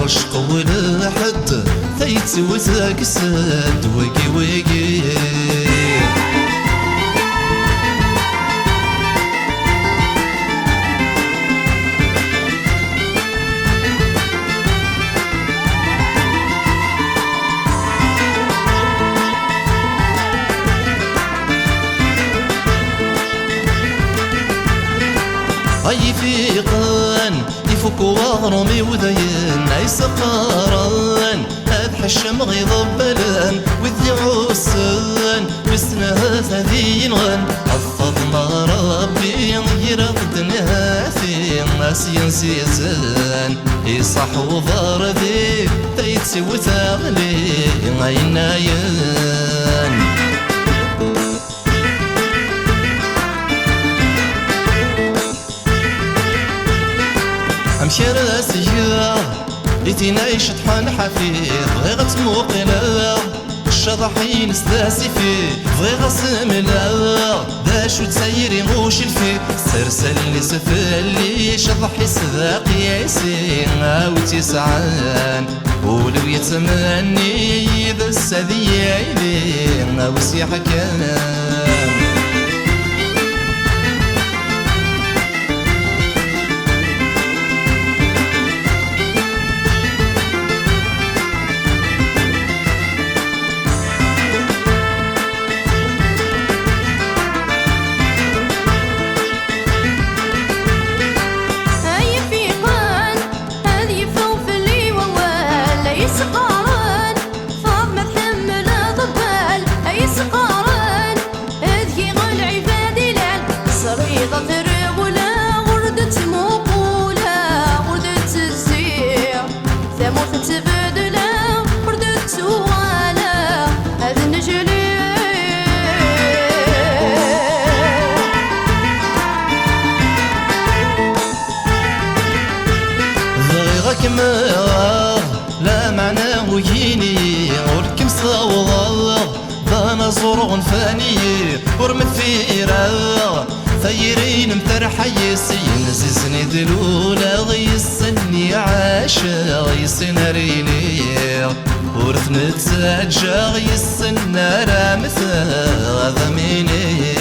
عشق ولا حد ثيت وتاكسد ويقي ويقي أي فيقان يفك وغرمي وذين أي سقاران أدحشم غيضبلان وذي عسان وسنها ثذين غن حفظنا ربي يرقد نهاثي ناس ينسيزان يصح وفاردي تيتسي وتغلي غينايان أمشي راسيا لتنايش طحن حفيظ غير تموقنا الشضحين سلاسي فيه بغي غسملا داش وتسيري غوش الفي سرسل لي سفلي شضحي صداقي ياسين عاوتي سعان ولو يتمني ذا السذي عيلي عاوسي حكام لا معناه يجيني وركم صوض ضانا زرغ فاني ورمثيرا ثيرين مترحي ينززني دلولا غيسني عاشا غيسناريني ورث نتساجا غيسنا رامثا غضميني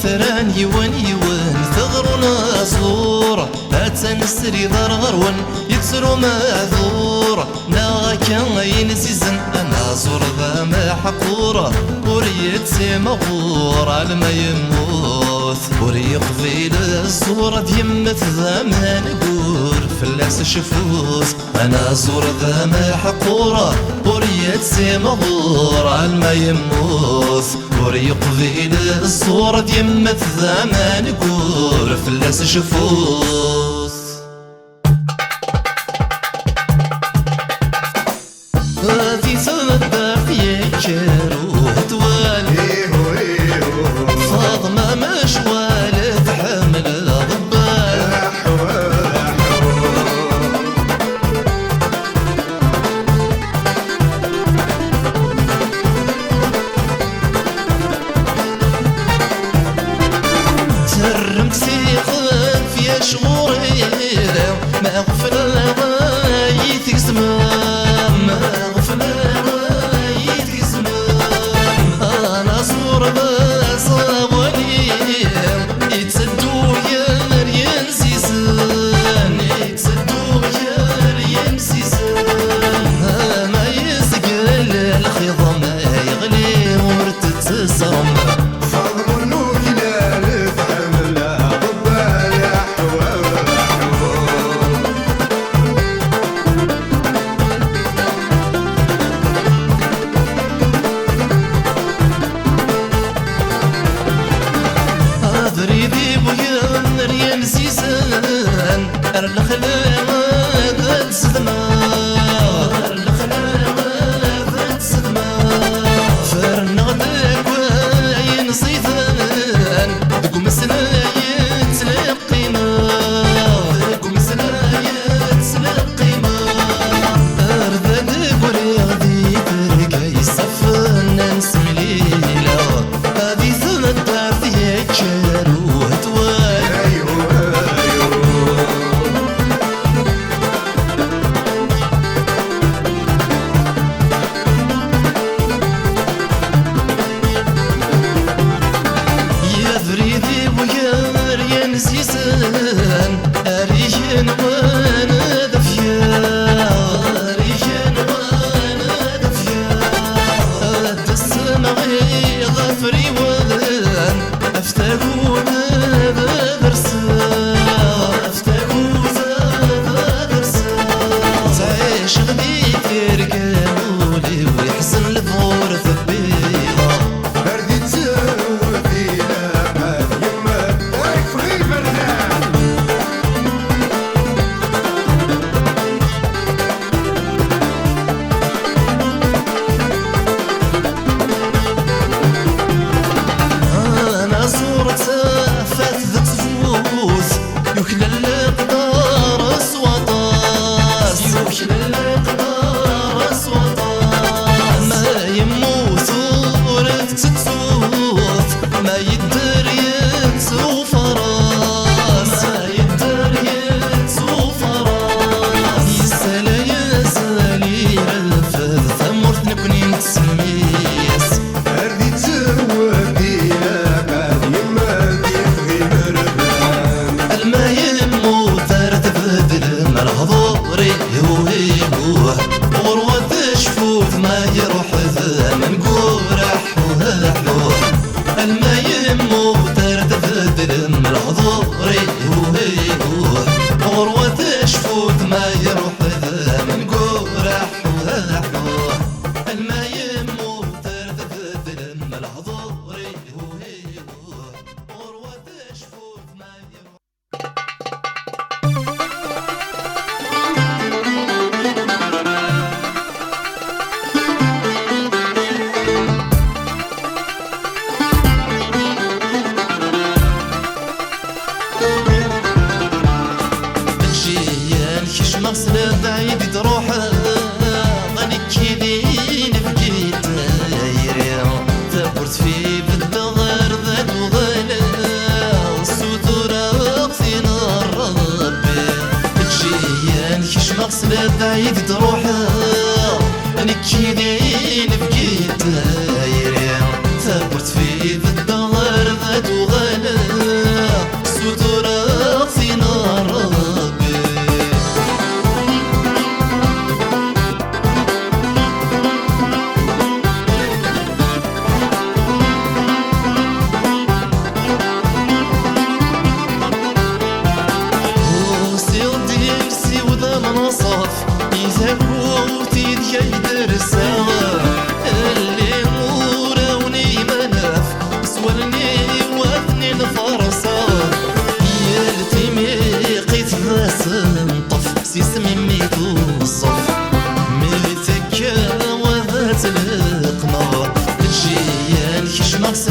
ثران يوان يوان ثغرنا صور أتنسري ضرغرون يتسرو معذور ناغا كان ينسيزن أنا صور ذا ما حقورة وريت مغور على ما يموت وريقضي للصورة ديمت ذا ما نقول فلاس شفوت أنا صور ذا ما حقورة وريت مغور على ما يموت وريقضي للصورة ديمت ذا ما نقول فلاس شفوت هذي تبدا في كروه توالي فاطمة مشوالة تحمل الضبال ترمت سيخان في شغوري ما غفل غايتك زمان ما غفل غايتك زمان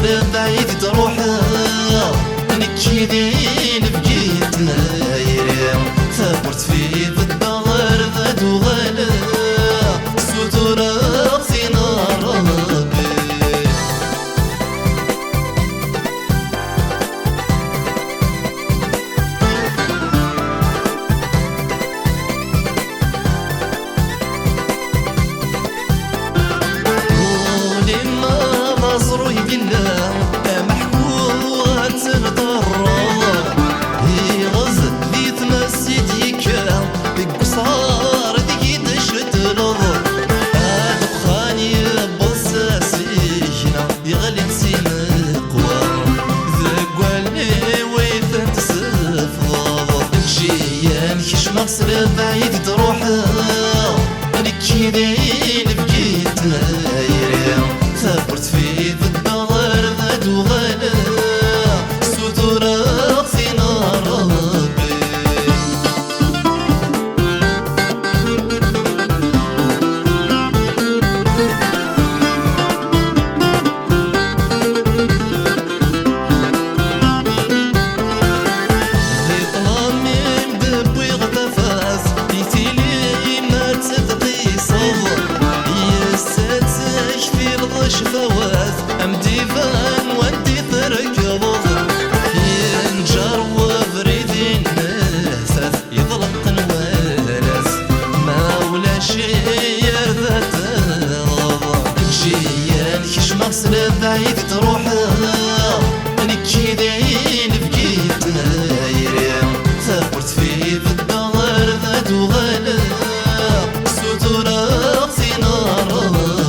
مصر بعيد تروحها نكي دين بقيتنا يريم ثابرت في الدار ذات وغلا ستورة غسينا ربي مصر بعيد تروحها نكي دين بقيتنا يريم ثابرت في الدار ذات وغلا ستورة غسينا ربي شفاوات ام ديفان وانتي تركض ينجر وفريدين ناسات يضلق نوالاس ما ولا شي ذات مشيان كيش مصر بعيد تروحها نكي دين بقيتنا يريم ثابرت في الدار ذات وغلا ستورة غسينا ربي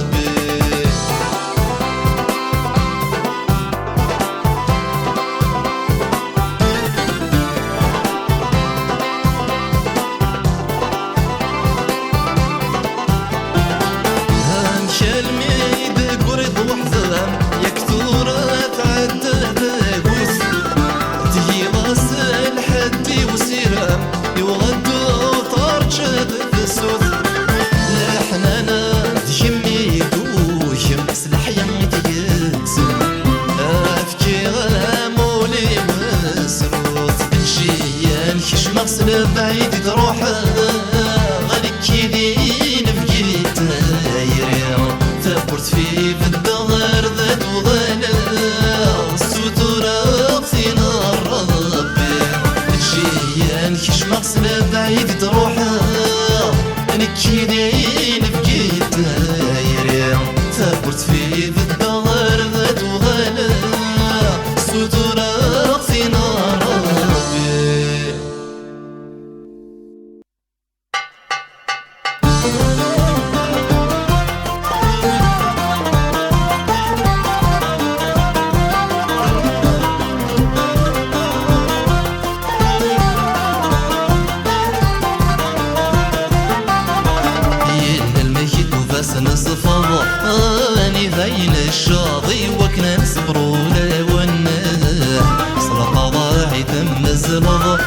مصر بعيد تروحها غنكي دين بقيتنا يريم ثابرت في الدار ذات وغلا ستورة غسينا ربي مشيان كيش مصر بعيد تروحها نكي دين بقيتنا يريم ثابرت في الدار ذات وغلا ستورة غسينا ربي نصفض اني ذين الشاضي وكنا نصبروا لوناه صرق ضاعي تم الزلط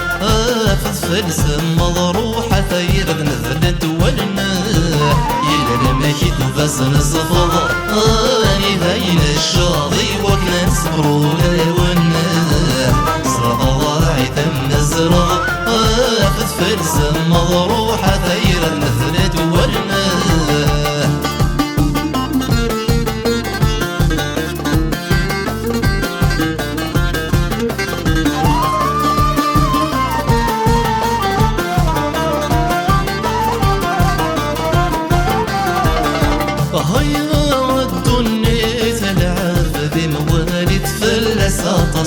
فلس مضروحة ثير نذلت ولناه يلا المكيد وفاس نصفض اني ذين الشاضي وكنا نصبروا لوناه صرق ضاعي تم الزلط فلس مضروحة ثير نذلت ولناه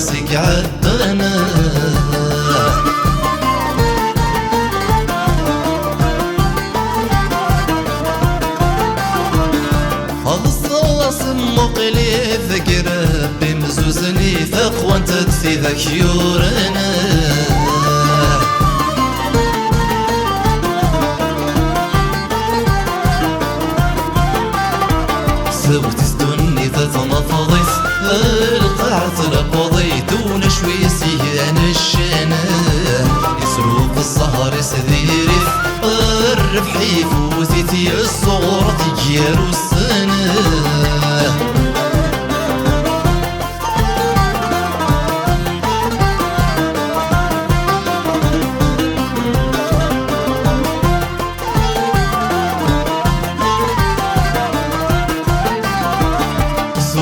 تصيق عدنا هذا الصاص مقلي ذكر بمزوزني ثقوى انت تفيذك يورنا سوت استني تتنفضيس القاعة لقضيت ونشوي سيان الشنا يسروق السهر يسذيرف الربحي فوزيتي الصغر تجير السنة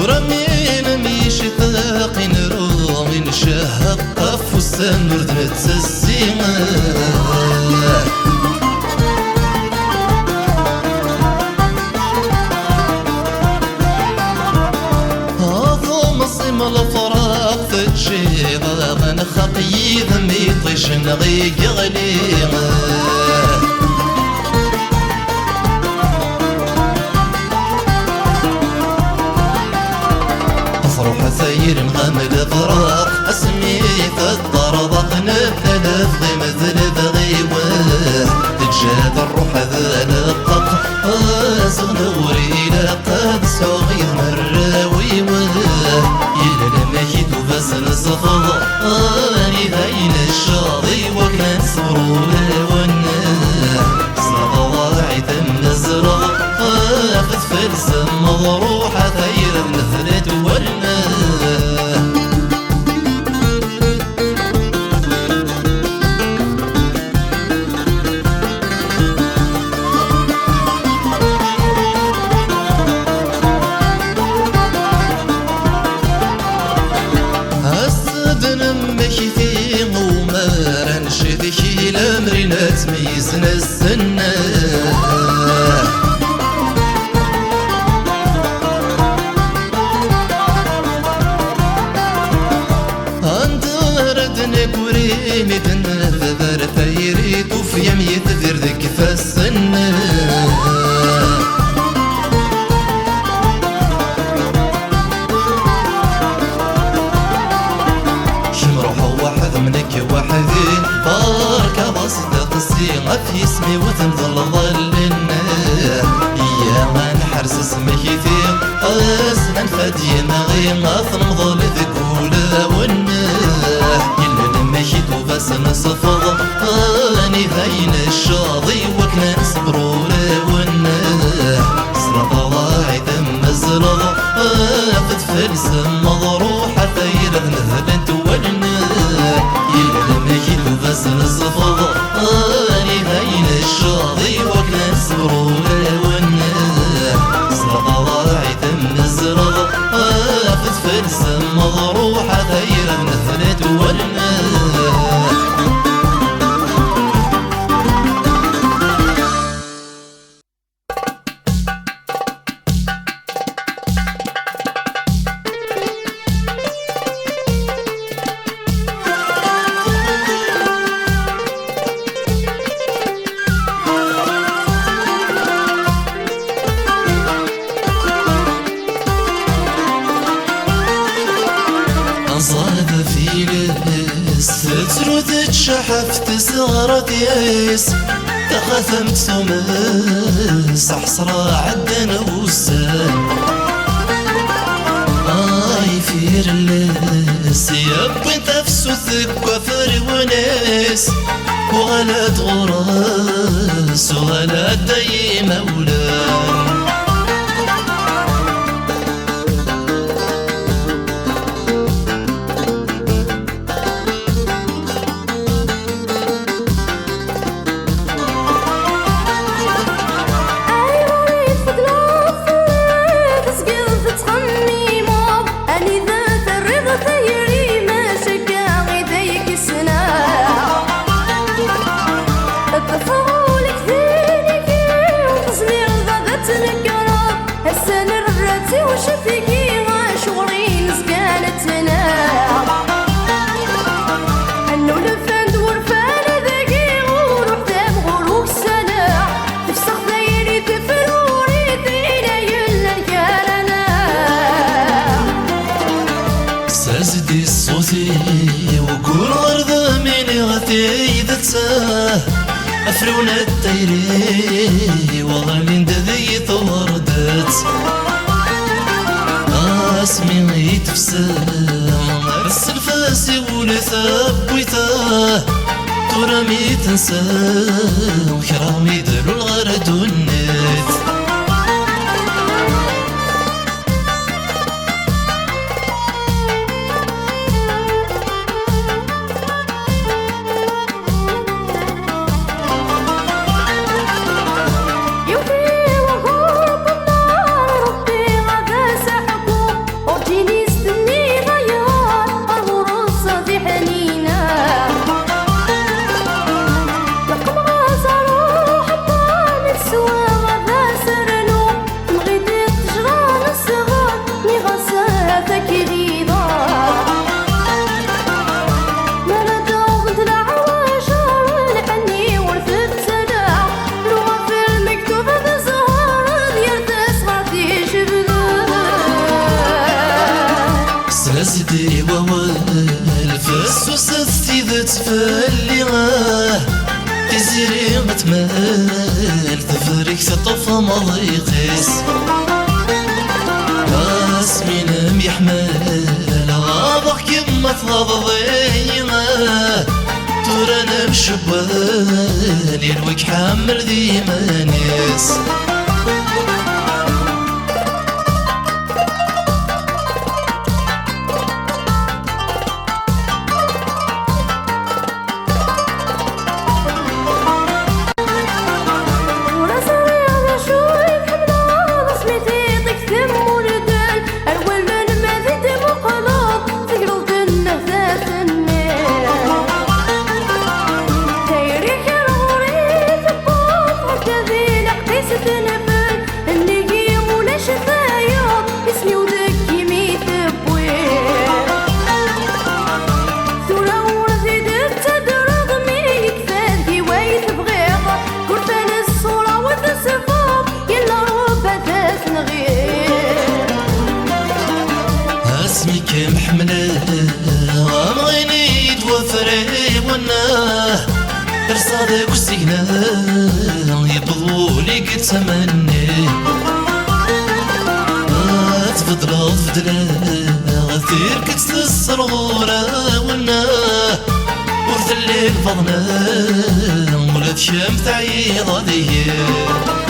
رمين ميش ثاقين رومين شهق فستان نردنت السيمة الفراق تجي ضاغن خطي ذمي طيش نغي يغلي أفروح ثير نغمد فراق اسمي الضربق نبدا في مثل بغيوه تجاد الروح ذا لقق زغنوري لقد سوغي مراوي لما كيدو بس نصفض اني هين الشاضي وكان سرور والنار صنع ضاعي تم نزرغ اخذ فلس مضروحة ثير نثلت والنار تميزنا السنة أنت ردنا كوريمي تنفذر ثيري توفي يمي تذير ذك فالسنة شمروح واحد منك واحدين بارك بسط في اسمي وتنظل ظلنا يا من حرس اسمك يثير أسنا الفدي مغي غاثن ظل ذكولا والناه إلا لما شيتو بس نصفض أني ذين الشاضي وكنا نصبرولا والناه صرط ضاعي تم الزلظ أخذ فلس مضروحة ثير نذلت والناه إلا لما شيتو بس نصفض أني هين الشاضي وكنا نصبرولا والناه صرط ضاعي تم الزرغ أخذ فلس مضروحة ثير نثلت والناه صاد في لبس تترد شحفت صغرت ياس تخثمت سمس حصرا عدنا وسان يفير اللس يبي تفسو ثق وفر وناس وغلات غراس وغلات دي مولان سازدي الصوتي وكل غرضة مني غثي ذاتساه أفرون التيري وغالين دذي طوردت اسمي يتفسام غرس الفاسي ولثاب ويتاه ترمي تنساه وكرامي دلو الغرد والنت سيدي ووال فسوس ذات فاللي تزيري متمال تفريك تطف مضيقيس اسمين يحمل غابك كما تضينا تورانا بشبال يلوك حامل ديما ناس اسمك محملة غامغيني توفري وانا رصادك وسينا يبغولي قد تمني تفضل غثير كتس الصرورة وانا ورث الليل فضنا ولا تشمت عيضة ديال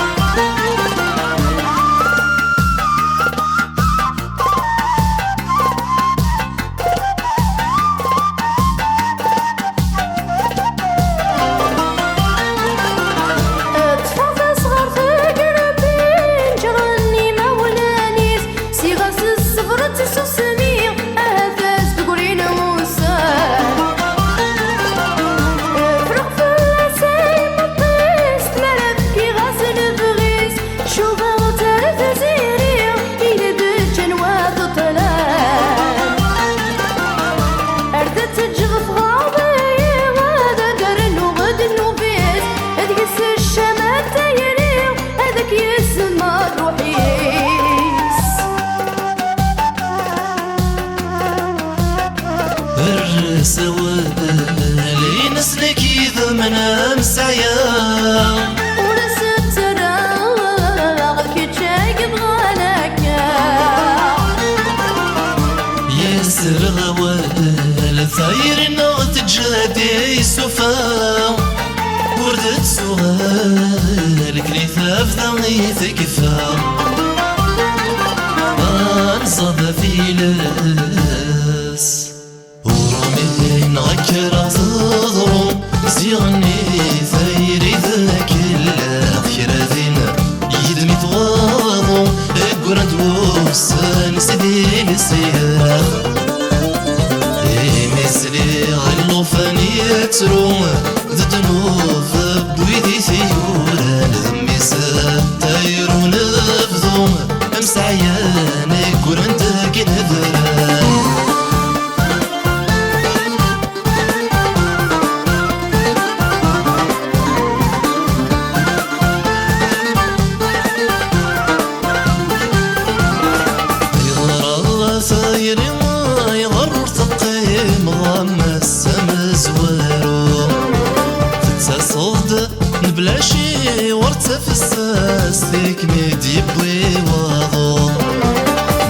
سوالي نسلك إذا ما مسعيا ونسيت تراغ كي تشاق بغالك ياسر غوال ثاير نغت جادي سوفا وردت سؤال كليثاف ثاني ثقفا انصدى في لاس نغكر تضرب زيغني ثايري ذاك الأخير ذينا يدمي تغاضو اقرد وسان سدي لسياخ مثلي غلو فاني يترو ذدنوف بويدي ثيوران ذمي ستاير ونفذو امسعيان اقرد ذاك الهذران بلاشي ورثة في الساس ذيك ميدي بوي واضو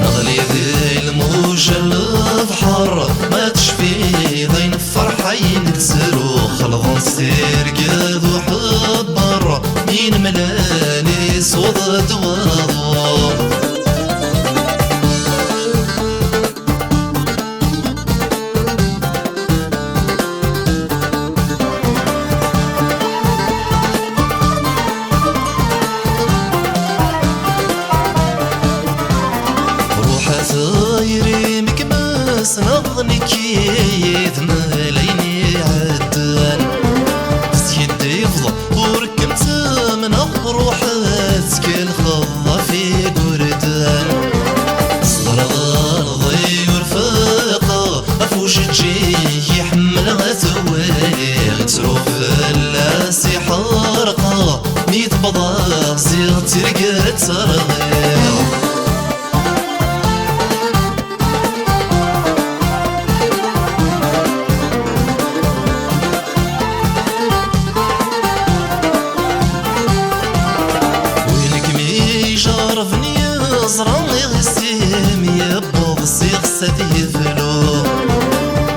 نغلي ذي الموجة البحر ما تشفي ضين فرحة ينتسروخ الغنصير قاد وحضر مين ملاني صوت واضو ثايري مكماس نظني كيد ماليني عدان تسيدي يفضل وركمت من روحاتك الخضة في قردان صدر ضي ورفاقة افوش تجي يحمل غثوالي تروف اللاسي حارقة ميت بضا زيغ ترقى ترغير سدي فلو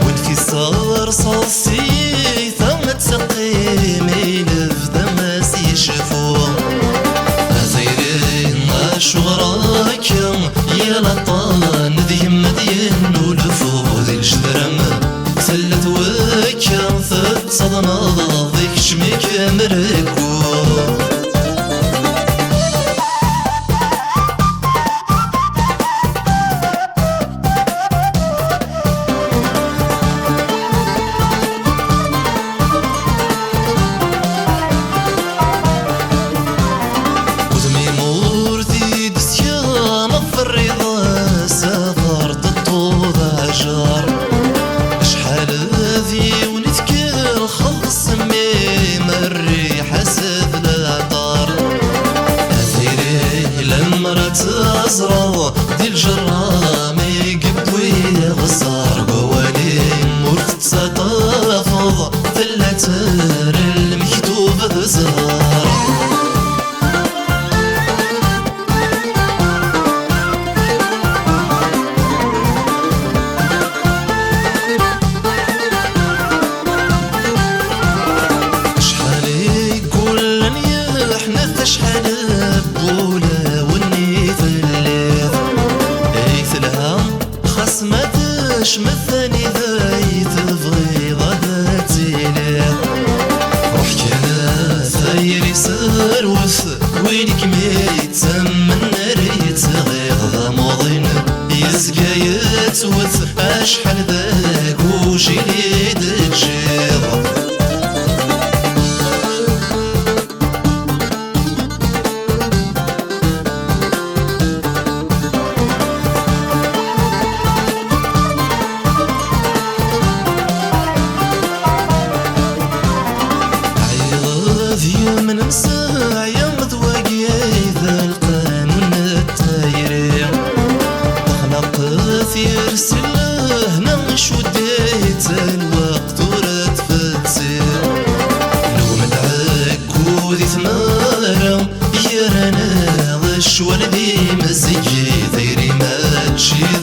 والفصار صاصي ثم تسقي مين فدا ما سيشفو زيرين شغراك يا لطان ذي مدين ولفو ذي الجدرم سلت وكا ثت صدنا ذيك شميك مركو تزرع دي الجرامي قبوي غصار قوالي مرت تتفض ثلاثر المكتوب بزهار شحالي كل يحنا شحال بولا مثني ذاي تبغي ضهد تيلي روح كان ثايري سروث وينك ميت من ريت غير موضين يزقى يتوث اشحال ذاك وجيلي تجيب من مساع يوم ذواقي ذا القانون التايري تخلق ثير سله نمش وديت الوقت ورد فتسير لو مدعك وذي ثمارة يرانا غش والذي مزيجي ذيري ما تشير